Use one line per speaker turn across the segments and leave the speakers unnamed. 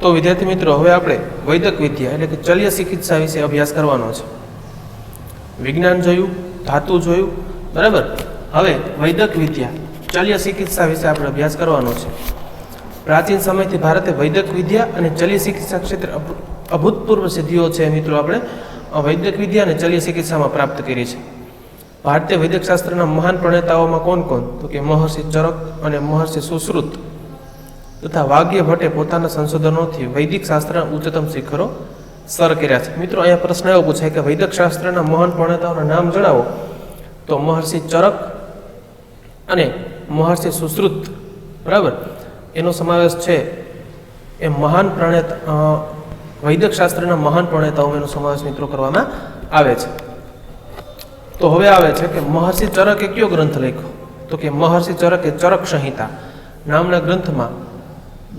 तो विद्यार्थी मित्रों हवे आपणे वैद्यक विद्या एटले के शल्य चिकित्सा विषे अभ्यास करवानो छे। विज्ञान जोयुं, धातु जोयुं, बराबर। हवे वैद्यक विद्या शल्य चिकित्सा विषे आपणे अभ्यास करवानो छे। प्राचीन समयथी भारते वैद्यक विद्या अने शल्य चिकित्सा क्षेत्रे अभूतपूर्व सिद्धिओ छे मित्रों आपणे वैद्यक विद्या अने शल्य चिकित्सामां प्राप्त करी छे। भारतीय वैद्यक शास्त्रना महान प्रणेताओमां कोण कोण? तो के महर्षि चरक अने महर्षि सुश्रुत तथा वाग्य भट्टे पोताना संशोधनोथी वैदिक शास्त्रना उच्चतम शिखरो सर कर्या छे। मित्रों अहींया प्रश्न एवो पूछाय के वैदिक शास्त्रना महान प्रणेताओना नाम जणावो। तो महर्षि चरक अने महर्षि सुश्रुत, बराबर, एनो समावेश छे। ए महान प्रणेता वैदिक शास्त्रना महान प्रणेताओमां एनो समावेश मित्रों करवामां आवे छे। तो हवे आवे छे के महर्षि चरके कयो ग्रंथ लख्यो? तो के महर्षि चरके चरक संहिता नामना ग्रंथमां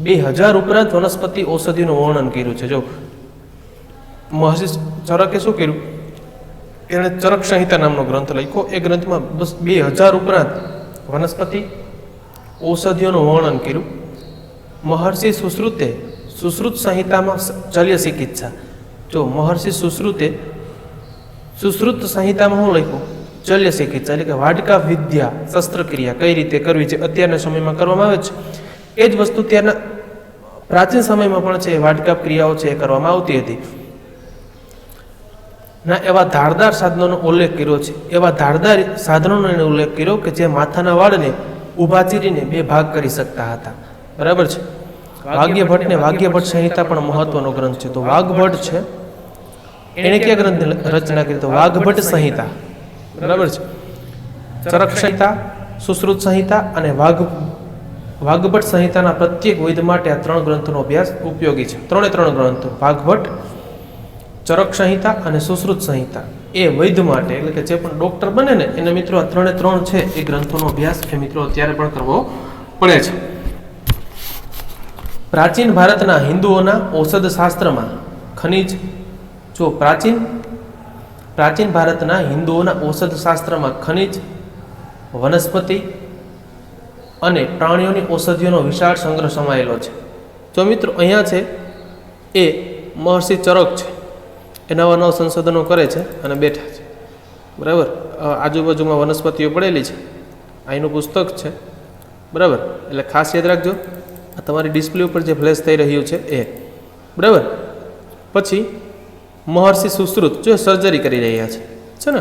2000 उपरांत वनस्पति औषधिओनुं वर्णन कर्युं छे। जो महर्षि चरके शुं कर्युं? एणे चरक संहिता नामनो ग्रंथ लख्यो। ए ग्रंथमां बस 2000 उपरांत वनस्पति औषधिओनुं वर्णन कर्युं। महर्षि सुश्रुते सुश्रुत संहितामां शल्य चिकित्सा, जो महर्षि सुश्रुते सुश्रुत संहितामां शुं लख्युं? शल्य चिकित्सा એટલે કે વાડકા વિદ્યા શસ્ત્રક્રિયા કઈ રીતે કરવી છે અત્યારના સમયમાં કરવામાં આવે છે એ જ વસ્તુ ત્યારના પ્રાચીન સમયમાં પણ છે વાડકા ક્રિયાઓ છે કરવામાં આવતી હતી ના એવા ધારદાર સાધનોનો ઉલ્લેખ કર્યો છે। એવા ધારદાર સાધનોનો એનો ઉલ્લેખ કર્યો કે જે માથાના વાળને ઊભા ચીરીને બે ભાગ કરી શકતા હતા, બરાબર છે। વાગ્યભટ્ટને વાગ્યભટ્ટ સંહિતા પણ મહત્વનો ગ્રંથ છે। તો વાગ્ભટ્ટ છે એણે કયા ગ્રંથ રચના કરી? તો વાગ્ભટ્ટ સંહિતા, बराबर है। चरक संहिता, सुश्रुत संहिता और वाग्भट्ट संहिता प्रत्येक वैद्य माटे आ 3 ग्रंथों अभ्यास उपयोगी है। 3 ग्रंथों वाग्भट्ट, चरक संहिता और सुश्रुत संहिता ए वैद्य माटे एटले के जे पण डॉक्टर बने ने एने मित्रों आ 3 छे ए ग्रंथों अभ्यास ए मित्रों अत्यारे पण करवो पड़े छे। प्राचीन भारतना हिंदुओना औषध शास्त्र में खनिज, जो प्राचीन भारतना हिंदुओना औषध शास्त्र में खनिज, वनस्पति अने प्राणीओनी औषधिओनो विशाळ संग्रह समायेलो छे। जो मित्रों अहींया छे ए महर्षि चरक छे, ए नवा नवा संशोधनों करे छे अने बेठा छे, बराबर। आजूबाजूमां वनस्पतिओ पड़ेली छे, आ एनुं पुस्तक छे, बराबर। एटले खास याद राखजो, आ तमारी डिस्प्ले पर जे फ्लेश थई रह्युं छे ए, बराबर। पछी महर्षि सुश्रुत जो सर्जरी करी रह्या छे ने,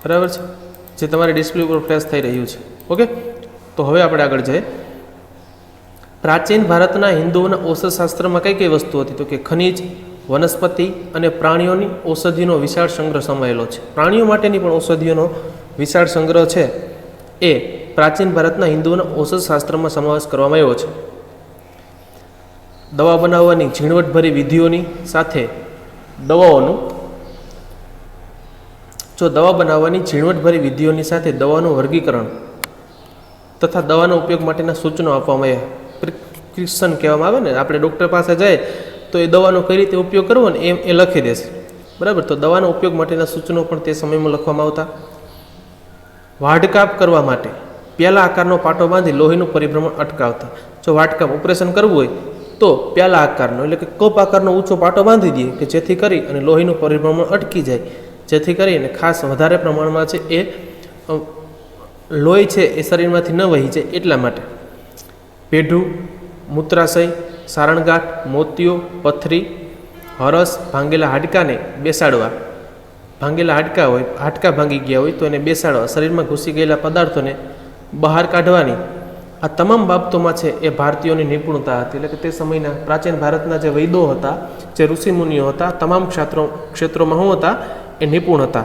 बराबर है, जे तमारी डिस्प्ले पर फ्लेश थई रह्युं छे। ओके, तो हवे आपणे आगळ जईए। प्राचीन भारतना हिंदुओना औषध शास्त्र में कई कई वस्तु हती? तो कि खनिज, वनस्पति अने प्राणीओनी औषधिओनो विशाळ संग्रह समायेलो छे। प्राणीओ माटेनी पण औषधिओनो विशाळ संग्रह छे ए प्राचीन भारतना हिंदुओना औषध शास्त्र में समावेश करवामां आव्यो छे। दवा बनाववानी झीणवटभरी विधिओनी साथे दवाओनुं, जो दवा बनाववानी झीणवटभरी विधिओनी साथे दवानुं वर्गीकरण तथा दवाना उपयोग माटेना सूचनो आपवामां आव्या। प्रिस्क्रिप्शन कहेवामां आवे ने, आपणे डॉक्टर पासे जाए तो ए दवानो कई रीते उपयोग करवो ने ए लखी देशे, बराबर। तो दवाना उपयोग माटेना सूचनो पण ते समयमां लखवामां आवता। वाढकाप करवा माटे प्याला आकारनो पाटो बांधी लोहीनुं परिभ्रमण अटकावता। जो वाढकाप ऑपरेशन करवुं होय तो प्याला आकारनो एटले के कप आकारनो ऊंचो पाटो बांधी दीए कि जेथी करी अने लोहीनुं परिभ्रमण अटकी जाए, जेथी करीने खास वधारे प्रमाणमां छे ए लोही छे ए शरीरमांथी न वही जाए एटला माटे। पेढું, મૂત્રાશય, સારણગાંઠ, મોતિયો, પથરી, હરસ, ભાંગેલા હાડકાને બેસાડવા। ભાંગેલા હાડકા હોય, હાડકા ભાંગી ગયા હોય તો એને બેસાડવા, શરીરમાં ઘૂસી ગયેલા પદાર્થોને બહાર કાઢવાની, आ तमाम बाबतों में ए भारतीयों की निपुणता थी। એટલે કે તે સમયના प्राचीन भारतना जे वैद्यो हता, जे ऋषिमुनिओ हता, तमाम क्षेत्रों में होता ए निपुण हता।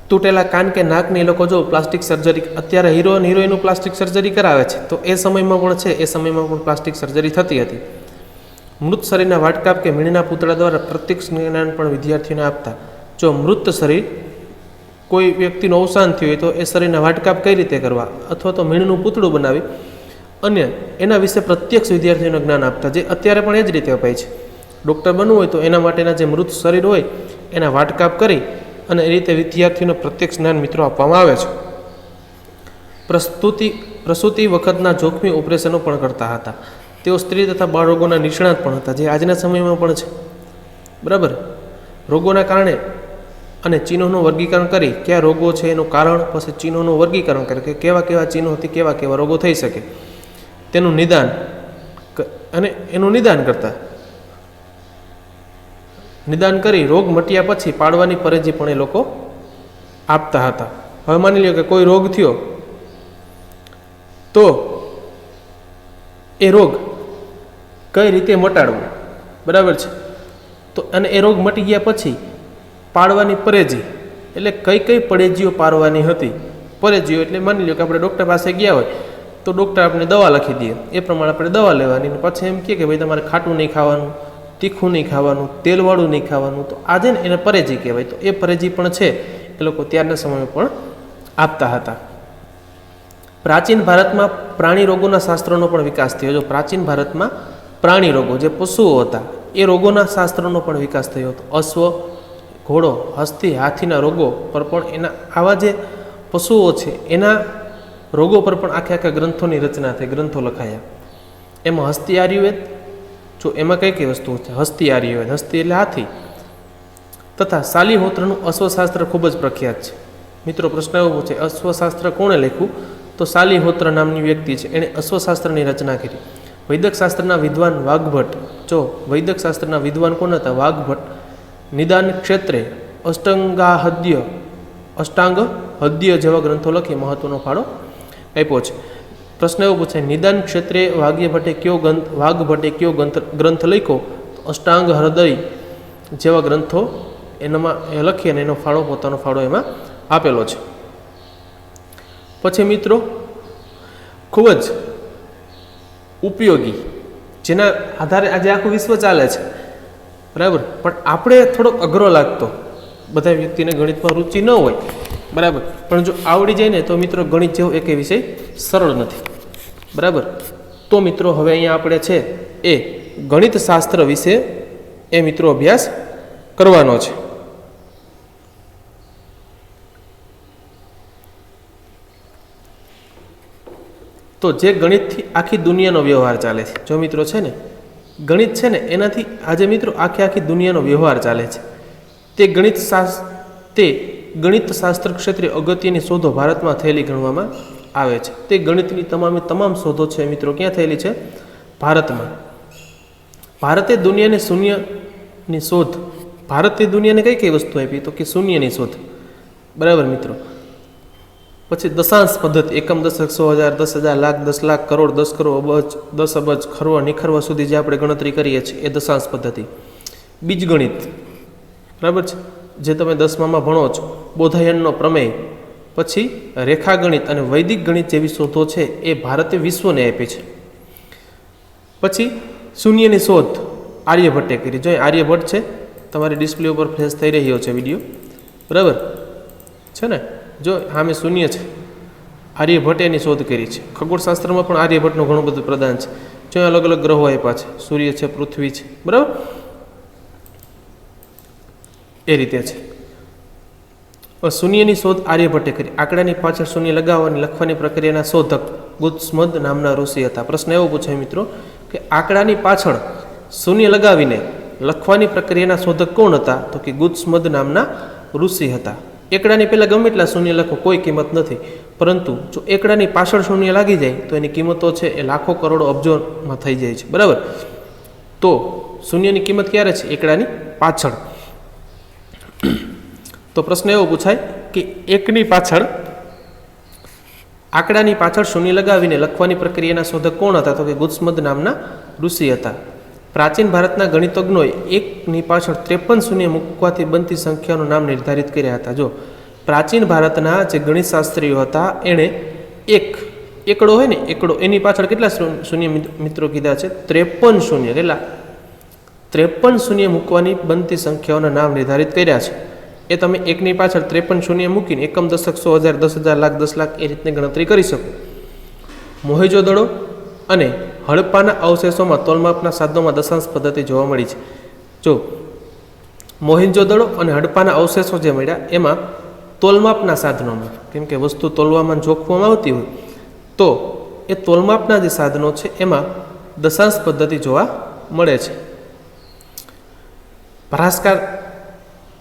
तूटेला कान के नाक ने लोग जो प्लास्टिक सर्जरी अत्यारे हीरो अने हीरोइनो प्लास्टिक सर्जरी करावे छे, तो ए समय में पण छे ए समय में पण प्लास्टिक सर्जरी थती हती। मृत शरीरना वाटकाप के मीणना पूतळा द्वारा प्रत्यक्ष ज्ञान पण विद्यार्थीओने आपता। जो मृत शरीर कोई व्यक्तिનું અવસાન થયું હોય તો એ શરીરના વાટકાપ કઈ રીતે કરવા અથવા તો મીણનું પૂતળું બનાવી અને એના વિશે પ્રત્યક્ષ વિદ્યાર્થીઓને જ્ઞાન આપતા, જે અત્યારે પણ એ જ રીતે અપાય છે। ડૉક્ટર બનવું હોય તો એના માટેના જે મૃત શરીર હોય એના વાટકાપ કરી અને એ રીતે વિદ્યાર્થીઓને પ્રત્યક્ષ જ્ઞાન મિત્રો આપવામાં આવે છે। પ્રસૂતિ વખતના જોખમી ઓપરેશનો પણ કરતા હતા। તેઓ સ્ત્રી તથા બાળ રોગોના નિષ્ણાત પણ હતા, જે આજના સમયમાં પણ છે. બરાબર. રોગોના કારણે અને ચિહ્નોનું વર્ગીકરણ કરી કયા રોગો છે એનું કારણ, પછી ચિહ્નોનું વર્ગીકરણ કરે કે કેવા કેવા ચિહ્નોથી કેવા કેવા રોગો થઈ શકે, તેનું નિદાન અને એનું નિદાન કરતા. નિદાન કરી રોગ મટ્યા પછી પાડવાની પરેજી પણ એ લોકો આપતા હતા. હવે માની લો કે કોઈ રોગ થયો તો એ રોગ કઈ રીતે મટાડવો, બરાબર છે. તો અને એ રોગ મટી ગયા પછી પાડવાની પરેજી એટલે કઈ કઈ પરેજીઓ પાડવાની હતી. પરેજીઓ એટલે માની લો કે આપણે ડૉક્ટર પાસે ગયા હોય તો ડૉક્ટર આપણે દવા લખી દે, એ પ્રમાણે આપણે દવા લેવાની, પછી એમ કહે કે ભાઈ તમારે ખાટું નહીં ખાવાનું, તીખું નહીં ખાવાનું, તેલવાળું નહીં ખાવાનું. તો આજે ને એને પરેજી કહેવાય. તો એ પરેજી પણ છે એ લોકો ત્યારના સમયમાં પણ આપતા હતા. પ્રાચીન ભારતમાં પ્રાણી રોગોના શાસ્ત્રોનો પણ વિકાસ થયો. જો પ્રાચીન ભારતમાં પ્રાણી રોગો જે પશુઓ હતા એ રોગોના શાસ્ત્રોનો પણ વિકાસ થયો હતો. અશ્વ, ઘોડો, હસ્તી, હાથીના રોગો પર પણ એના આવા જે પશુઓ છે એના રોગો પર પણ આખે આખા ગ્રંથોની રચના થઈ, ગ્રંથો લખાયા. એમાં હસ્તી આયુર્વેદ, જો એમાં કઈ કઈ વસ્તુઓ છે? હસ્તી આયુર્વેદ, હસ્તી એટલે હાથી, તથા શાલિહોત્રનું અશ્વશાસ્ત્ર ખૂબ જ પ્રખ્યાત છે. મિત્રો પ્રશ્ન એવો પૂછે, અશ્વશાસ્ત્ર કોણે લખ્યું? તો શાલિહોત્ર નામની વ્યક્તિ છે, એણે અશ્વશાસ્ત્રની રચના કરી. વૈદક શાસ્ત્રના વિદ્વાન વાઘભટ્ટ, જો વૈદક શાસ્ત્રના વિદ્વાન કોણ હતા? વાઘભટ્ટ. નિદાન ક્ષેત્રે અષ્ટાંગ હદ્ય જેવા ગ્રંથો લખી મહત્વનો ફાળો આપ્યો છે. પ્રશ્ન એવો પૂછે, નિદાન ક્ષેત્રે વાઘભટ્ટે કયો ગ્રંથ લખ્યો? તો અષ્ટાંગ હૃદય જેવા ગ્રંથો એનામાં એ લખી અને એનો ફાળો, પોતાનો ફાળો એમાં આપેલો છે. પછી મિત્રો ખૂબ જ ઉપયોગી, જેના આધારે આજે આખું વિશ્વ ચાલે છે, બરાબર. પણ આપણે થોડોક અઘરો લાગતો, બધા વ્યક્તિને ગણિતમાં રુચિ ન હોય, બરાબર. પણ જો આવડી જાય ને તો મિત્રો ગણિત જેવો એક વિષય સરળ નથી, બરાબર. તો મિત્રો હવે અહીંયા આપણે છે એ ગણિત શાસ્ત્ર વિશે એ મિત્રો અભ્યાસ કરવાનો છે. તો જે ગણિતથી આખી દુનિયાનો વ્યવહાર ચાલે છે, જો મિત્રો છે ને ગણિત છે ને એનાથી આજે મિત્રો આખી દુનિયાનો વ્યવહાર ચાલે છે. તે ગણિત શાસ્ત્ર ક્ષેત્રે અગત્યની શોધો ભારતમાં થયેલી ગણવામાં આવે છે. તે ગણિતની તમામ શોધો છે મિત્રો ક્યાં થયેલી છે? ભારતમાં. ભારતે દુનિયાને શૂન્યની શોધ, ભારતે દુનિયાને કઈ કઈ વસ્તુ આપી? તો કે શૂન્યની શોધ, બરાબર મિત્રો. પછી દશાંશ પદ્ધતિ, એકમ, દશક, 100,000, 10,000, લાખ, 10 લાખ, કરોડ, 10 કરોડ, અબજ, 10 અબજ, ખરવા, નિખરવા સુધી જે આપણે ગણતરી કરીએ છીએ એ દશાંશ પદ્ધતિ. બીજગણિત, બરાબર છે, જે તમે 10મામાં ભણો છો. બોધાયનનો પ્રમેય, પછી રેખાગણિત અને વૈદિક ગણિત જેવી શોધો છે એ ભારતે વિશ્વને આપી છે. પછી શૂન્યની શોધ આર્યભટ્ટે કરી. જો આર્યભટ્ટ છે, તમારી ડિસ્પ્લે ઉપર ફ્લેશ થઈ રહ્યો છે વિડીયો, બરાબર છે ને? જો સામે શૂન્ય છે, આર્યભટ્ટે એની શોધ કરી છે. ખગોળશાસ્ત્રમાં પણ આર્યભટ્ટનું ઘણું બધું પ્રદાન છે. જો અલગ અલગ ગ્રહો આપ્યા છે, સૂર્ય છે, પૃથ્વી છે, બરાબર એ રીતે છે. શૂન્યની શોધ આર્યભટ્ટે કરી. આંકડાની પાછળ શૂન્ય લગાવવાની લખવાની પ્રક્રિયાના શોધક ગુત્સમદ નામના ઋષિ હતા. પ્રશ્ન એવો પૂછાય મિત્રો કે આંકડાની પાછળ શૂન્ય લગાવીને લખવાની પ્રક્રિયાના શોધક કોણ હતા? તો કે ગુત્સમદ નામના ઋષિ હતા. એકડાની પહેલાં ગમે એટલા શૂન્ય લખો, કોઈ કિંમત નથી, પરંતુ જો એકડાની પાછળ શૂન્ય લાગી જાય તો એની કિંમતો છે એ લાખો, કરોડો, અબજોમાં થઈ જાય છે, બરાબર. તો શૂન્યની કિંમત ક્યારે છે? એકડાની પાછળ. તો પ્રશ્ન એવો પૂછાય કે એકની પાછળ, આંકડાની પાછળ શૂન્ય લગાવીને લખવાની પ્રક્રિયાના શોધક કોણ હતા? તો કે ગુત્સમદ નામના ઋષિ હતા. પ્રાચીન ભારતના ગણિતજ્ઞોએ એકની પાછળ 53 શૂન્ય મૂકવાથી બનતી સંખ્યાનું નામ નિર્ધારિત કર્યા હતા. જો પ્રાચીન ભારતના જે ગણિતશાસ્ત્રીઓ હતા એણે એકડો હોય ને, એકડો, એની પાછળ કેટલા શૂન્ય મિત્રો કીધા છે? 53 શૂન્ય. કેટલા? 53 શૂન્ય મૂકવાની બનતી સંખ્યાઓના નામ નિર્ધારિત કર્યા છે. એ તમે એકની પાછળ 53 શૂન્ય મૂકીને એકમ, દશક, 100,000, 10,000, લાખ, 10 લાખ એ રીતની ગણતરી કરી શકો. મોહેંજો-દડો અને હડપ્પાના અવશેષોમાં તોલમાપના સાધનોમાં દશાંશ પદ્ધતિ જોવા મળી છે. જો મોહેંજો-દડો અને હડપ્પાના અવશેષો જે મળ્યા એમાં તોલમાપના સાધનોમાં, કેમ કે વસ્તુ તોલવામાં જોખવામાં આવતી હોય તો એ તોલમાપના જે સાધનો છે એમાં દશાંશ પદ્ધતિ જોવા મળે છે.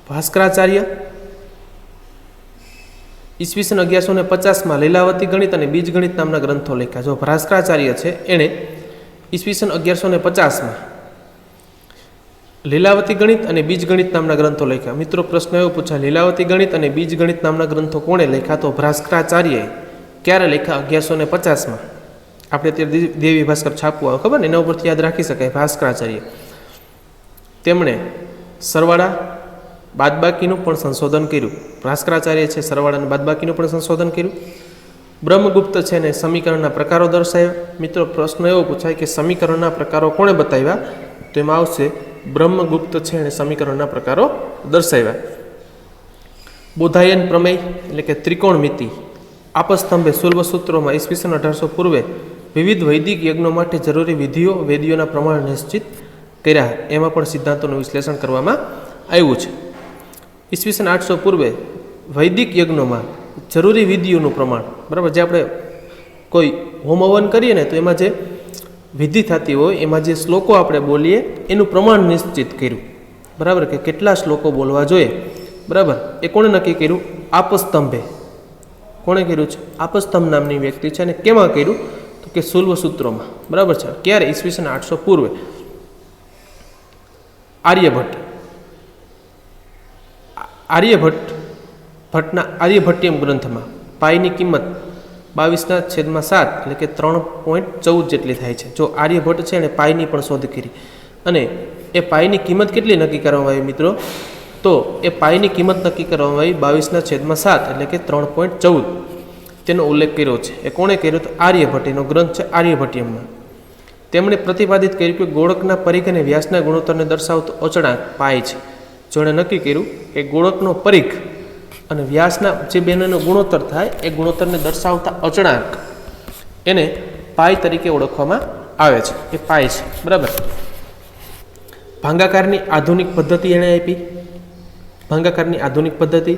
ભાસ્કરાચાર્ય ઈસવીસન 1150 લીલાવતી ગણિત અને બીજગણિત નામના ગ્રંથો લખ્યા. જો ભાસ્કરાચાર્ય છે એણે ઈસવીસન 1150 લીલાવતી ગણિત અને બીજગણિત નામના ગ્રંથો લખ્યા. મિત્રો પ્રશ્ન એવો પૂછાય, લીલાવતી ગણિત અને બીજગણિત નામના ગ્રંથો કોણે લખ્યા? તો ભાસ્કરાચાર્યએ. ક્યારે લખ્યા? 1150. આપણે અત્યારે દેવી ભાસ્કર છાપવું આવે ખબર ને, એના ઉપરથી યાદ રાખી શકાય. ભાસ્કરાચાર્ય તેમણે સરવાળા બાદબાકીનું પણ સંશોધન કર્યું. ભાસ્કરાચાર્ય છે સરવાળા અને બાદબાકીનું પણ સંશોધન કર્યું. બ્રહ્મગુપ્ત છે ને સમીકરણના પ્રકારો દર્શાવ્યા. મિત્રો પ્રશ્ન એવો પૂછાય કે સમીકરણના પ્રકારો કોણે બતાવ્યા? તો એમાં આવશે બ્રહ્મગુપ્ત છે અને સમીકરણના પ્રકારો દર્શાવ્યા. બોધાયન પ્રમેય એટલે કે ત્રિકોણમિતિ આપસ્તંભે સૂત્રોમાં ઈસવીસન 1800 પૂર્વે વિવિધ વૈદિક યજ્ઞો માટે જરૂરી વિધિઓ વેદીઓના પ્રમાણ નિશ્ચિત કર્યા. એમાં પણ સિદ્ધાંતોનું વિશ્લેષણ કરવામાં આવ્યું છે. ઈસવીસન 800 પૂર્વે વૈદિક યજ્ઞોમાં જરૂરી વિધિઓનું પ્રમાણ, બરાબર, જે આપણે કોઈ હોમ હવન કરીએ ને તો એમાં જે વિધિ થતી હોય એમાં જે શ્લોકો આપણે બોલીએ એનું પ્રમાણ નિશ્ચિત કર્યું. બરાબર, કે કેટલા શ્લોકો બોલવા જોઈએ. બરાબર, એ કોણે નક્કી કર્યું? આપસ્તંભે. કોણે કર્યું છે? આપસ્તંભ નામની વ્યક્તિ છે. અને કેમાં કર્યું? તો કે સૂત્રોમાં. બરાબર છે. ક્યારે? ઈસવીસન 800 પૂર્વે. ભટ્ટના આર્યભટ્ટિયમ ગ્રંથમાં પાઈની કિંમત 22/7 એટલે કે 3.14 જેટલી થાય છે. જો આર્યભટ્ટ છે એને પાઈની પણ શોધ કરી, અને એ પાઈની કિંમત કેટલી નક્કી કરવામાં આવી મિત્રો? તો એ પાઈની કિંમત નક્કી કરવામાં આવી 22/7 એટલે કે 3.14. તેનો ઉલ્લેખ કર્યો છે. એ કોણે કર્યો? તો આર્યભટ્ટ. એનો ગ્રંથ છે આર્યભટ્ટિયમમાં. તેમણે પ્રતિપાદિત કર્યું કે ગોળકના પરિઘ અને વ્યાસના ગુણોત્તરને દર્શાવતો અચળાંક પાય છે. જો એણે નક્કી કર્યું કે ગોળકનો પરિઘ અને વ્યાસના જે બેનો ગુણોત્તર થાય એ ગુણોત્તરને દર્શાવતા અચળાંક એને પાય તરીકે ઓળખવામાં આવે છે. એ પાય છે. બરાબર. ભાંગાકારની આધુનિક પદ્ધતિ એણે આપી. ભાંગાકારની આધુનિક પદ્ધતિ,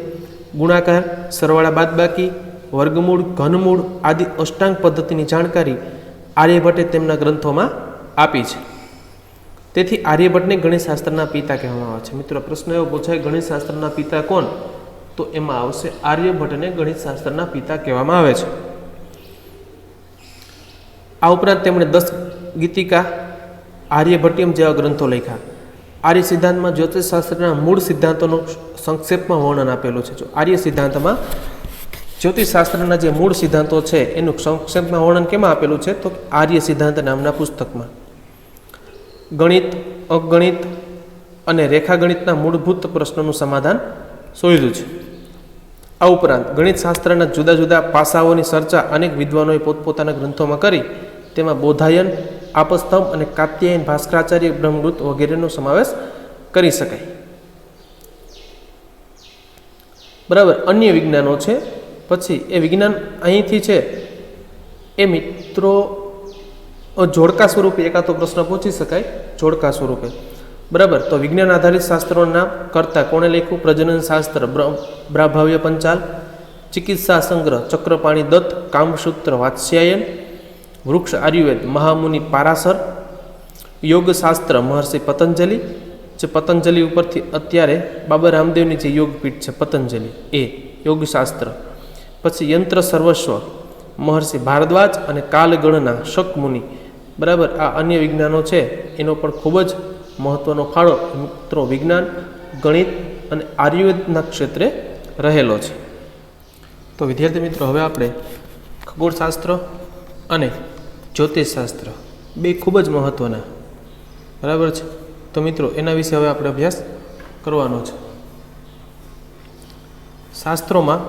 ગુણાકાર, સરવાળા બાદબાકી, વર્ગમૂળ, ઘનમૂળ આદિ અષ્ટાંગ પદ્ધતિની જાણકારી આર્યભટ્ટે તેમના ગ્રંથોમાં આપી છે. તેથી આર્યભટ્ટને ગણિતશાસ્ત્રના પિતા કહેવામાં આવે છે. મિત્રો પ્રશ્ન એવો પૂછાય, ગણિતશાસ્ત્રના પિતા કોણ? તો એમાં આવશે આર્યભટ્ટને ગણિતશાસ્ત્રના પિતા કહેવામાં આવે છે. આ ઉપરાંત તેમણે 10 ગીતિકા, આર્યભટ્ટિયમ જેવા ગ્રંથો લખ્યા. આર્ય સિદ્ધાંતમાં જ્યોતિષશાસ્ત્રના મૂળ સિદ્ધાંતોનું સંક્ષેપમાં વર્ણન આપેલું છે. જો આર્ય સિદ્ધાંતમાં જ્યોતિષશાસ્ત્રના જે મૂળ સિદ્ધાંતો છે એનું સંક્ષેપમાં વર્ણન કેમાં આપેલું છે? તો આર્ય સિદ્ધાંત નામના પુસ્તકમાં. ગણિત, અંકગણિત અને રેખાગણિતના મૂળભૂત પ્રશ્નોનું સમાધાન શોધ્યું છે. આ ઉપરાંત ગણિતશાસ્ત્રના જુદા જુદા પાસાઓની ચર્ચા અનેક વિદ્વાનોએ પોતપોતાના ગ્રંથોમાં કરી. તેમાં બોધાયન, આપસ્તંભ અને કાત્યાયન, ભાસ્કરાચાર્ય, બ્રહ્મગુપ્ત વગેરેનો સમાવેશ કરી શકાય. બરાબર. અન્ય વિજ્ઞાનો છે. પછી એ વિજ્ઞાન અહીંથી છે એ મિત્રો જોડકા સ્વરૂપે એકાદો પ્રશ્ન પૂછી શકાય. જોડકા સ્વરૂપે. બરાબર. તો વિજ્ઞાન આધારિત શાસ્ત્રોના નામ કરતા કોણે લખ્યું? પ્રજનન શાસ્ત્ર બ્રાભાવ્ય પંચાલ, ચિકિત્સા સંગ્રહ ચક્રપાણી દત્ત, કામસૂત્ર વાત્સ્યાયન, વૃક્ષ આયુર્વેદ મહામુનિ પારાશર, યોગશાસ્ત્ર મહર્ષિ પતંજલિ, જે પતંજલિ ઉપરથી અત્યારે બાબા રામદેવની જે યોગપીઠ છે પતંજલિ, એ યોગશાસ્ત્ર. પછી યંત્ર સર્વસ્વ મહર્ષિ ભારદ્વાજ અને કાલગણના શકમુનિ. બરાબર. આ અન્ય વિજ્ઞાનો છે એનો પણ ખૂબ જ મહત્વનો ફાળો મિત્રો વિજ્ઞાન, ગણિત અને આયુર્વેદના ક્ષેત્રે રહેલો છે. તો વિદ્યાર્થી મિત્રો, હવે આપણે ખગોળશાસ્ત્ર અને જ્યોતિષશાસ્ત્ર બે ખૂબ જ મહત્વના, બરાબર છે. તો મિત્રો એના વિશે હવે આપણે અભ્યાસ કરવાનો છે. શાસ્ત્રોમાં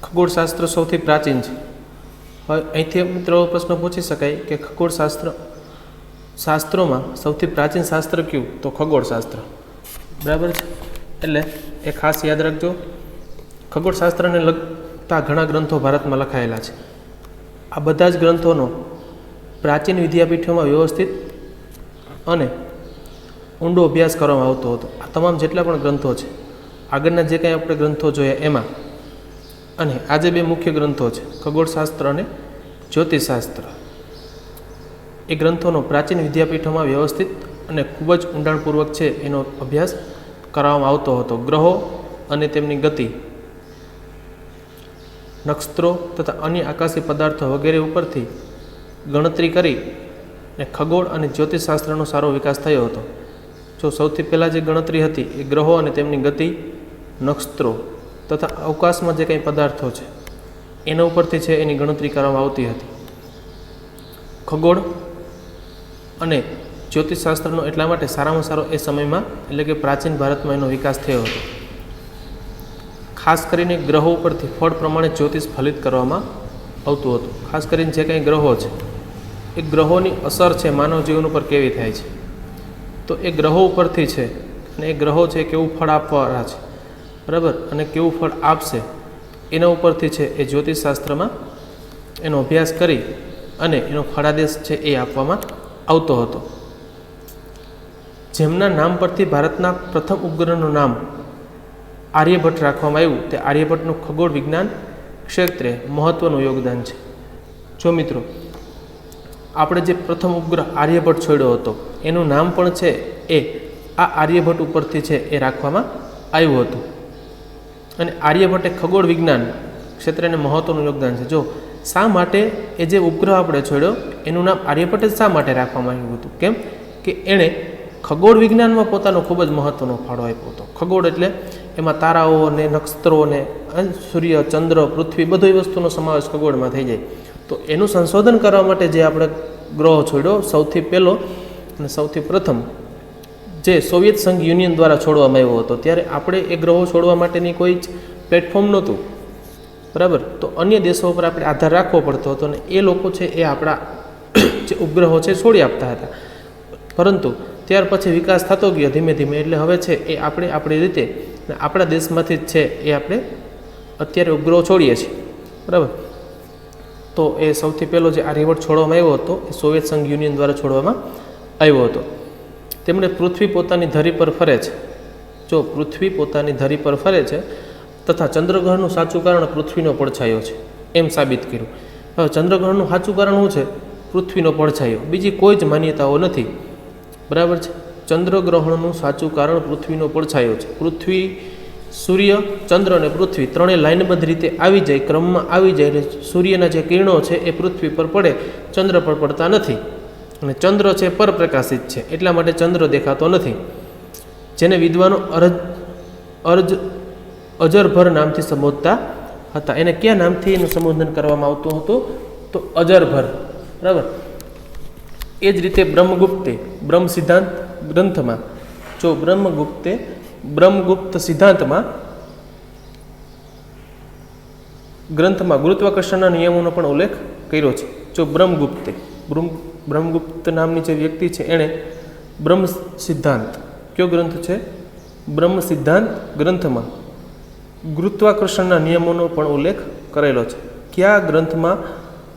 ખગોળશાસ્ત્ર સૌથી પ્રાચીન છે. હવે અહીંથી મિત્રો પ્રશ્ન પૂછી શકાય કે શાસ્ત્રોમાં સૌથી પ્રાચીન શાસ્ત્ર કયું? તો ખગોળશાસ્ત્ર. બરાબર છે. એટલે એ ખાસ યાદ રાખજો. ખગોળશાસ્ત્રને લગતા ઘણા ગ્રંથો ભારતમાં લખાયેલા છે. આ બધા જ ગ્રંથોનો પ્રાચીન વિદ્યાપીઠોમાં વ્યવસ્થિત અને ઊંડો અભ્યાસ કરવામાં આવતો હતો. આ તમામ જેટલા પણ ગ્રંથો છે, આગળના જે કંઈ આપણે ગ્રંથો જોયા એમાં, અને આજે બે મુખ્ય ગ્રંથો છે ખગોળશાસ્ત્ર અને જ્યોતિષશાસ્ત્ર. એ ગ્રંથોનો પ્રાચીન વિદ્યાપીઠોમાં વ્યવસ્થિત અને ખૂબ જ ઊંડાણપૂર્વક છે એનો અભ્યાસ કરવામાં આવતો હતો. ગ્રહો અને તેમની ગતિ, નક્ષત્રો તથા અન્ય આકાશી પદાર્થો વગેરે ઉપરથી ગણતરી કરી અને ખગોળ અને જ્યોતિષશાસ્ત્રનો સારો વિકાસ થયો હતો. જો સૌથી પહેલાં જે ગણતરી હતી એ ગ્રહો અને તેમની ગતિ, નક્ષત્રો તથા અવકાશમાં જે કંઈ પદાર્થો છે એના ઉપરથી છે એની ગણતરી કરવામાં આવતી હતી. ખગોળ અને જ્યોતિષશાસ્ત્રનો એટલા માટે સારામાં સારો એ સમયમાં એટલે કે પ્રાચીન ભારતમાં એનો વિકાસ થયો હતો. ખાસ કરીને ગ્રહો ઉપરથી ફળ પ્રમાણે જ્યોતિષ ફલિત કરવામાં આવતું હતું. ખાસ કરીને જે કંઈ ગ્રહો છે એ ગ્રહોની અસર છે માનવ જીવન ઉપર કેવી થાય છે, તો એ ગ્રહો ઉપરથી છે અને એ ગ્રહો છે કેવું ફળ આપવાના છે, બરાબર, અને કેવું ફળ આપશે એના ઉપરથી છે એ જ્યોતિષશાસ્ત્રમાં એનો અભ્યાસ કરી અને એનો ફળાદેશ છે એ આપવામાં આવતો હતો. જેમના નામ પરથી ભારતના પ્રથમ ઉપગ્રહનું નામ આર્યભટ્ટ રાખવામાં આવ્યું તે આર્યભટ્ટનું ખગોળ વિજ્ઞાન ક્ષેત્રે મહત્ત્વનું યોગદાન છે. જો મિત્રો આપણે જે પ્રથમ ઉપગ્રહ આર્યભટ્ટ છોડ્યો હતો એનું નામ પણ છે એ આ આર્યભટ્ટ ઉપરથી છે એ રાખવામાં આવ્યું હતું. અને આર્યભટ્ટે ખગોળ વિજ્ઞાન ક્ષેત્રને મહત્ત્વનું યોગદાન છે. જો શા માટે એ જે ઉપગ્રહ આપણે છોડ્યો એનું નામ આર્યભટ્ટ શા માટે રાખવામાં આવ્યું હતું? કેમ કે એણે ખગોળ વિજ્ઞાનમાં પોતાનો ખૂબ જ મહત્ત્વનો ફાળો આપ્યો હતો. ખગોળ એટલે એમાં તારાઓ અને નક્ષત્રો અને સૂર્ય, ચંદ્ર, પૃથ્વી બધી વસ્તુનો સમાવેશ ખગોળમાં થઈ જાય. તો એનું સંશોધન કરવા માટે જે આપણે ગ્રહ છોડ્યો સૌથી પહેલો અને સૌથી પ્રથમ જે સોવિયત સંઘ યુનિયન દ્વારા છોડવામાં આવ્યો હતો, ત્યારે આપણે એ ગ્રહો છોડવા માટેની કોઈ જ પ્લેટફોર્મ નહોતું, બરાબર. તો અન્ય દેશો ઉપર આપણે આધાર રાખવો પડતો હતો અને એ લોકો છે એ આપણા જે ઉપગ્રહો છે છોડી આપતા હતા. પરંતુ ત્યાર પછી વિકાસ થતો ગયો ધીમે ધીમે, એટલે હવે છે એ આપણે આપણી રીતે આપણા દેશમાંથી જ છે એ આપણે અત્યારે ઉપગ્રહો છોડીએ છીએ, બરાબર. તો એ સૌથી પહેલો જે આર્યભટ્ટ છોડવામાં આવ્યો હતો એ સોવિયત સંઘ યુનિયન દ્વારા છોડવામાં આવ્યો હતો. તેમણે પૃથ્વી પોતાની ધરી પર ફરે છે, જો પૃથ્વી પોતાની ધરી પર ફરે છે તથા ચંદ્રગ્રહણનું સાચું કારણ પૃથ્વીનો પડછાયો છે એમ સાબિત કર્યું. હવે ચંદ્રગ્રહણનું સાચું કારણ શું છે? પૃથ્વીનો પડછાયો, બીજી કોઈ જ માન્યતાઓ નથી, બરાબર છે. ચંદ્રગ્રહણનું સાચું કારણ પૃથ્વીનો પડછાયો છે. પૃથ્વી, સૂર્ય, ચંદ્ર અને પૃથ્વી ત્રણેય લાઇનબદ્ધ રીતે આવી જાય, ક્રમમાં આવી જાય એટલે સૂર્યના જે કિરણો છે એ પૃથ્વી પર પડે, ચંદ્ર પર પડતા નથી. અને ચંદ્ર છે પરપ્રકાશિત છે એટલા માટે ચંદ્ર દેખાતો નથી. જેને વિદ્વાનો અજરભર નામથી સંબોધતા હતા. એને કયા નામથી એનું સંબોધન કરવામાં આવતું હતું? તો અજરભર, બરાબર. એ જ રીતે બ્રહ્મગુપ્તે બ્રહ્મ સિદ્ધાંત ગ્રંથમાં, જો બ્રહ્મગુપ્તે બ્રહ્મગુપ્ત સિદ્ધાંતમાં ગ્રંથમાં ગુરુત્વાકર્ષણના નિયમોનો પણ ઉલ્લેખ કર્યો છે. જો બ્રહ્મગુપ્ત નામની જે વ્યક્તિ છે એણે બ્રહ્મ સિદ્ધાંત, કયો ગ્રંથ છે? બ્રહ્મ સિદ્ધાંત ગ્રંથમાં ગુરુત્વાકર્ષણના નિયમોનો પણ ઉલ્લેખ કરેલો છે. કયા ગ્રંથમાં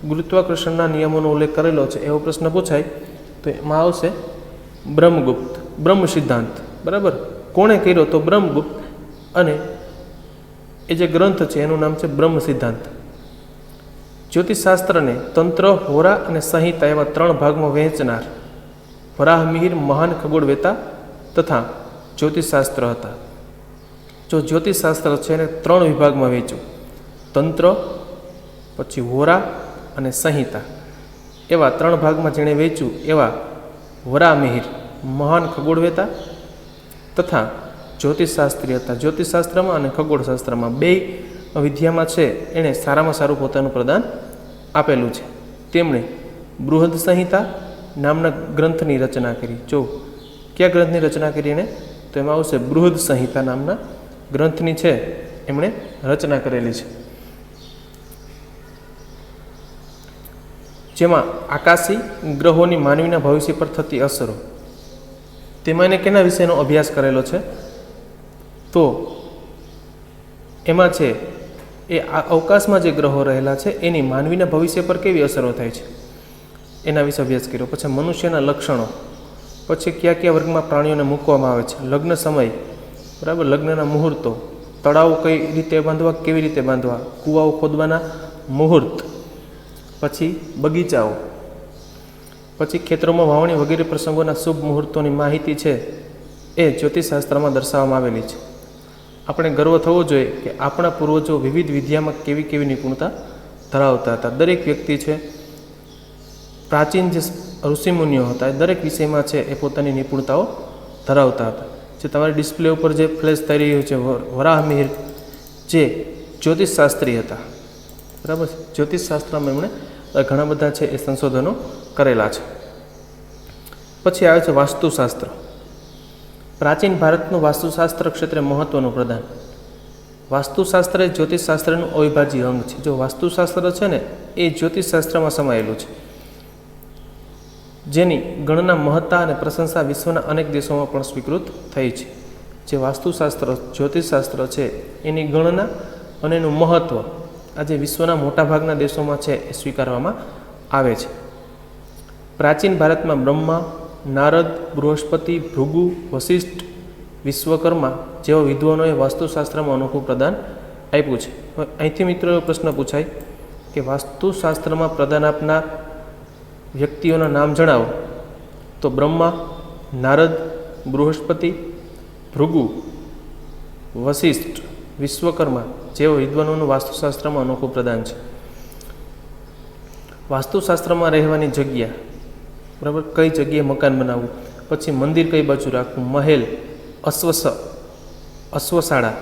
ગુરુત્વાકર્ષણના નિયમોનો ઉલ્લેખ કરેલો છે એવો પ્રશ્ન પૂછાય તો એમાં આવશે બ્રહ્મગુપ્ત, બ્રહ્મ સિદ્ધાંત, બરાબર. કોણે કર્યો? તો બ્રહ્મગુપ્ત. અને એ જે ગ્રંથ છે એનું નામ છે બ્રહ્મ સિદ્ધાંત. જ્યોતિષશાસ્ત્રને તંત્ર, હોરા અને સંહિતા એવા 3 ભાગમાં વહેંચનાર વરાહમિહિર મહાન ખગોળવેતા તથા જ્યોતિષશાસ્ત્ર હતા. જો જ્યોતિષશાસ્ત્ર છે એને 3 વિભાગમાં વહેંચ્યું, તંત્ર, પછી હોરા અને સંહિતા, એવા 3 ભાગમાં જેણે વહેંચ્યું એવા વરાહમિહિર મહાન ખગોળવેતા તથા જ્યોતિષશાસ્ત્રી હતા. જ્યોતિષશાસ્ત્રમાં અને ખગોળશાસ્ત્રમાં 2 વિદ્યામાં છે એણે સારામાં સારું પોતાનું પ્રદાન આપેલું છે. તેમણે બૃહદ સંહિતા નામના ગ્રંથની રચના કરી. જો કયા ગ્રંથની રચના કરી એણે? તો એમાં આવશે બૃહદ સંહિતા નામના ગ્રંથની છે એમણે રચના કરેલી છે, જેમાં આકાશી ગ્રહોની માનવીના ભવિષ્ય પર થતી અસરો, તેમાં એને કેના વિશેનો અભ્યાસ કરેલો છે? તો એમાં છે એ અવકાશમાં જે ગ્રહો રહેલા છે એની માનવીના ભવિષ્ય પર કેવી અસરો થાય છે એના વિશે અભ્યાસ કર્યો. પછી મનુષ્યના લક્ષણો, પછી કયા કયા વર્ગમાં પ્રાણીઓને મૂકવામાં આવે છે, લગ્ન સમય, બરાબર, લગ્નના મુહૂર્તો, તળાવો કઈ રીતે બાંધવા, કેવી રીતે બાંધવા, કૂવાઓ ખોદવાના મુહૂર્ત, પછી બગીચાઓ, પછી ખેતરોમાં વાવણી વગેરે પ્રસંગોના શુભ મુહૂર્તોની માહિતી છે એ જ્યોતિષશાસ્ત્રમાં દર્શાવવામાં આવેલી છે. આપણે ગર્વ થવો જોઈએ કે આપણા પૂર્વજો વિવિધ વિદ્યામાં કેવી કેવી નિપુણતા ધરાવતા હતા. દરેક વ્યક્તિ છે, પ્રાચીન જે ઋષિમુનિઓ હતા એ દરેક વિષયમાં છે એ પોતાની નિપુણતાઓ ધરાવતા હતા. જે તમારી ડિસ્પ્લે ઉપર જે ફ્લેશ થઈ રહ્યું છે, વરાહમિહિર જે જ્યોતિષશાસ્ત્રી હતા, બરાબર. જ્યોતિષશાસ્ત્રમાં એમણે ઘણા બધા છે એ સંશોધનો કરેલા છે. પછી આવે છે વાસ્તુશાસ્ત્ર. પ્રાચીન ભારતનું વાસ્તુશાસ્ત્ર ક્ષેત્રે મહત્વનું પ્રદાન. વાસ્તુશાસ્ત્ર એ જ્યોતિષશાસ્ત્રનું અવિભાજ્ય અંગ છે. જો વાસ્તુશાસ્ત્ર છે ને એ જ્યોતિષશાસ્ત્રમાં સમાયેલું છે, જેની ગણના, મહત્તા અને પ્રશંસા વિશ્વના અનેક દેશોમાં પણ સ્વીકૃત થઈ છે. જે વાસ્તુશાસ્ત્ર, જ્યોતિષશાસ્ત્ર છે એની ગણના અને એનું મહત્ત્વ આજે વિશ્વના મોટાભાગના દેશોમાં છે એ સ્વીકારવામાં આવે છે. પ્રાચીન ભારતમાં બ્રહ્મા, નારદ, બૃહસ્પતિ, ભૃગુ, વશિષ્ઠ, વિશ્વકર્મા જેવા વિદ્વાનોએ વાસ્તુશાસ્ત્રમાં અનોખું પ્રદાન આપ્યું છે. હવે અહીંથી મિત્રો એવો પ્રશ્ન પૂછાય કે વાસ્તુશાસ્ત્રમાં પ્રદાન આપનાર વ્યક્તિઓના નામ જણાવો. તો બ્રહ્મા, નારદ, બૃહસ્પતિ, ભૃગુ, વશિષ્ઠ, વિશ્વકર્મા જેવા વિદ્વાનોનું વાસ્તુશાસ્ત્રમાં અનોખું પ્રદાન છે. વાસ્તુશાસ્ત્રમાં રહેવાની જગ્યા, બરાબર, કઈ જગ્યાએ મકાન બનાવવું, પછી મંદિર કઈ બાજુ રાખવું, મહેલ, અશ્વશાળા,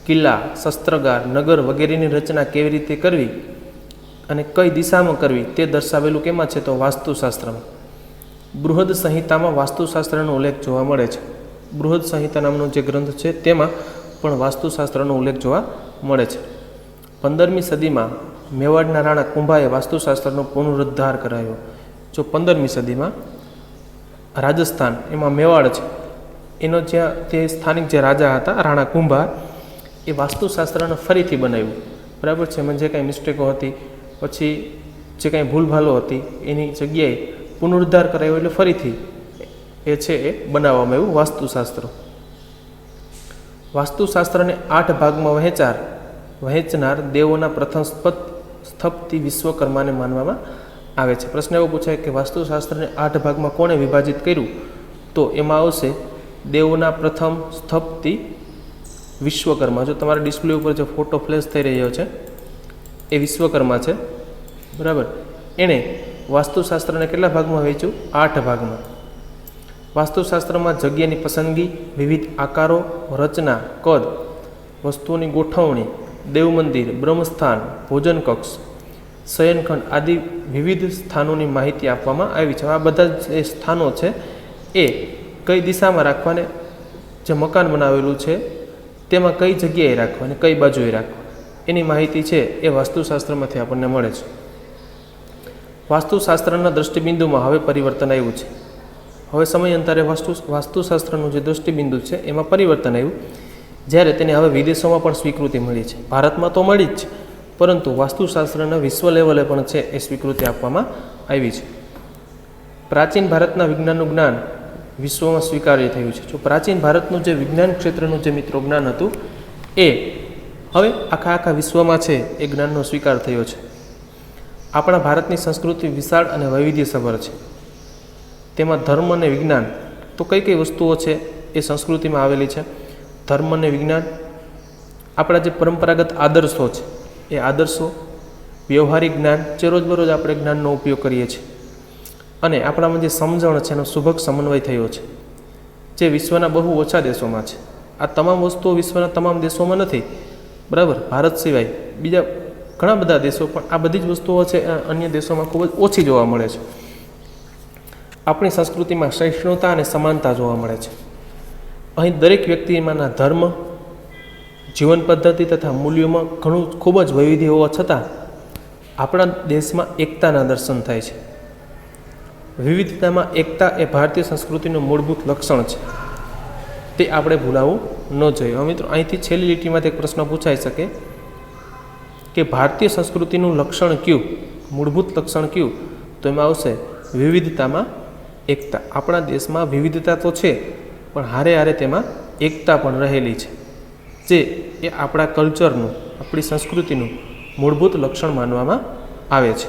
કિલ્લા, શસ્ત્રાગાર, નગર વગેરેની રચના કેવી રીતે કરવી અને કઈ દિશામાં કરવી તે દર્શાવેલું કેમાં છે? તો વાસ્તુશાસ્ત્રમાં. બૃહદ સંહિતામાં વાસ્તુશાસ્ત્રનો ઉલ્લેખ જોવા મળે છે. બૃહદ સંહિતા નામનો જે ગ્રંથ છે તેમાં પણ વાસ્તુશાસ્ત્રનો ઉલ્લેખ જોવા મળે છે. 15મી સદીમાં મેવાડના રાણા કુંભાએ વાસ્તુશાસ્ત્રનો પુનરુદ્ધાર કરાયો. જો 15મી સદીમાં રાજસ્થાન, એમાં મેવાડ છે, એનો જ્યાં તે સ્થાનિક જે રાજા હતા રાણા કુંભા, એ વાસ્તુશાસ્ત્રને ફરીથી બનાવ્યું, બરાબર છે. એમાં જે કાંઈ મિસ્ટેકો હતી, પછી જે કાંઈ ભૂલભાલો હતી, એની જગ્યાએ પુનરુદ્ધાર કરાયો, એટલે ફરીથી એ છે એ બનાવવામાં આવ્યું વાસ્તુશાસ્ત્ર. વાસ્તુશાસ્ત્રને 8 ભાગમાં વહેંચનાર દેવોના પ્રથમ સ્થપતિ વિશ્વકર્માને માનવામાં આવે છે. પ્રશ્ન એવો પૂછાય કે વાસ્તુશાસ્ત્રને 8 ભાગમાં કોણે વિભાજિત કર્યું? તો એમાં આવશે દેવોના પ્રથમ સ્થપતિ વિશ્વકર્મા. જો તમારા ડિસ્પ્લે ઉપર જે ફોટો ફ્લેશ થઈ રહ્યો છે એ વિશ્વકર્મા છે, બરાબર. એણે વાસ્તુશાસ્ત્રને કેટલા ભાગમાં વહેંચ્યું? 8 ભાગમાં. વાસ્તુશાસ્ત્રમાં જગ્યાની પસંદગી, વિવિધ આકારો, રચના, કદ, વસ્તુઓની ગોઠવણી, દેવ મંદિર, બ્રહ્મસ્થાન, ભોજન કક્ષ, શયનખંડ આદિ વિવિધ સ્થાનોની માહિતી આપવામાં આવી છે. આ બધા જે સ્થાનો છે એ કઈ દિશામાં રાખવાને, જે મકાન બનાવેલું છે તેમાં કઈ જગ્યાએ રાખવા અને કઈ બાજુએ રાખવા, એની માહિતી છે એ વાસ્તુશાસ્ત્રમાંથી આપણને મળે છે. વાસ્તુશાસ્ત્રના દૃષ્ટિબિંદુમાં હવે પરિવર્તન આવ્યું છે. હવે સમયાંતરે વાસ્તુશાસ્ત્રનું જે દૃષ્ટિબિંદુ છે એમાં પરિવર્તન આવ્યું, જ્યારે તેને હવે વિદેશોમાં પણ સ્વીકૃતિ મળી છે. ભારતમાં તો મળી જ છે, પરંતુ વાસ્તુશાસ્ત્રના વિશ્વ લેવલે પણ છે એ સ્વીકૃતિ આપવામાં આવી છે. પ્રાચીન ભારતના વિજ્ઞાનનું જ્ઞાન વિશ્વમાં સ્વીકાર્ય થયું છે. જો પ્રાચીન ભારતનું જે વિજ્ઞાન ક્ષેત્રનું જે મિત્રો જ્ઞાન હતું એ હવે આખા વિશ્વમાં છે એ જ્ઞાનનો સ્વીકાર થયો છે. આપણા ભારતની સંસ્કૃતિ વિશાળ અને વૈવિધ્યસભર છે. તેમાં ધર્મ અને વિજ્ઞાન, તો કઈ કઈ વસ્તુઓ છે એ સંસ્કૃતિમાં આવેલી છે? ધર્મ અને વિજ્ઞાન, આપણા જે પરંપરાગત આદર્શો છે એ આદર્શો, વ્યવહારિક જ્ઞાન, જે રોજબરોજ આપણે જ્ઞાનનો ઉપયોગ કરીએ છીએ, અને આપણામાં જે સમજણ છે એનો સુભગ સમન્વય થયો છે, જે વિશ્વના બહુ ઓછા દેશોમાં છે. આ તમામ વસ્તુઓ વિશ્વના તમામ દેશોમાં નથી, બરાબર. ભારત સિવાય બીજા ઘણા બધા દેશો પણ આ બધી જ વસ્તુઓ છે અન્ય દેશોમાં ખૂબ જ ઓછી જોવા મળે છે. આપણી સંસ્કૃતિમાં સહિષ્ણુતા અને સમાનતા જોવા મળે છે. અહીં દરેક વ્યક્તિમાંના ધર્મ, જીવન પદ્ધતિ તથા મૂલ્યોમાં ઘણું ખૂબ જ વૈવિધ્ય હોવા છતાં આપણા દેશમાં એકતાના દર્શન થાય છે. વિવિધતામાં એકતા એ ભારતીય સંસ્કૃતિનું મૂળભૂત લક્ષણ છે, તે આપણે ભૂલાવવું ન જોઈએ. હવે મિત્રો અહીંથી છેલ્લી લીટીમાંથી એક પ્રશ્ન પૂછાઈ શકે કે ભારતીય સંસ્કૃતિનું લક્ષણ કયું, મૂળભૂત લક્ષણ કયું? તો એમાં આવશે વિવિધતામાં એકતા. આપણા દેશમાં વિવિધતા તો છે, પણ હારે હારે તેમાં એકતા પણ રહેલી છે, જે એ આપણા કલ્ચરનું, આપણી સંસ્કૃતિનું મૂળભૂત લક્ષણ માનવામાં આવે છે.